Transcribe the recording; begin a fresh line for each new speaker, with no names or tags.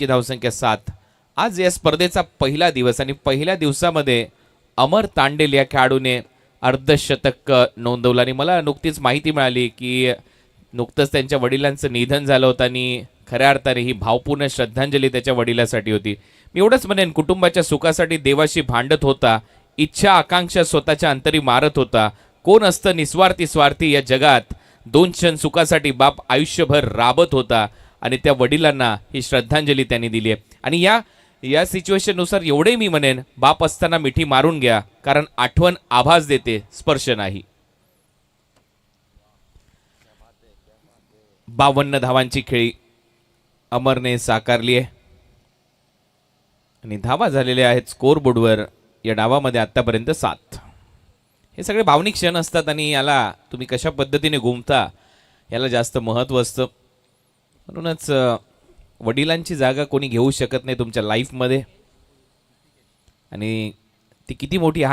ची धावसंख्या 7. आज या स्पर्धेचा पहिला दिवस आणि पहिल्या दिवसामध्ये अमर तांडेल या खेळाडूने अर्धशतक नोंदवलं आणि मला नुकतीच माहिती मिळाली की नुकतंच त्यांच्या वडिलांचं निधन झालं होतं आणि खऱ्या अर्थाने ही भावपूर्ण श्रद्धांजली त्याच्या वडिलांसाठी होती. मी एवढंच म्हणेन, कुटुंबाच्या सुखासाठी देवाशी भांडत होता, इच्छा आकांक्षा स्वतःच्या अंतरी मारत होता. कोण असतं निस्वार्थी स्वार्थी या जगात? 2 क्षण सुखासाठी बाप आयुष्यभर राबत होता आणि त्या वडिलांना ही श्रद्धांजली त्यांनी दिली आहे. आणि या सिच्युएशननुसार एवढे मी म्हणेन, बाप असताना मिठी मारून घ्या, कारण आठवण आभास देते, स्पर्श नाही. 52 धावांची खेळी अमरने साकारली आहे आणि धावा झालेल्या आहेत स्कोरबोर्डवर या डावामध्ये आतापर्यंत 7. हे सगळे भावनिक क्षण असतात आणि याला तुम्ही कशा पद्धतीने गुंफता याला जास्त महत्त्व असतं. म्हणूनच वडिलांची जागा कोणी घेऊ शकत नाही तुमच्या लाईफमध्ये आणि ती किती मोठी हानी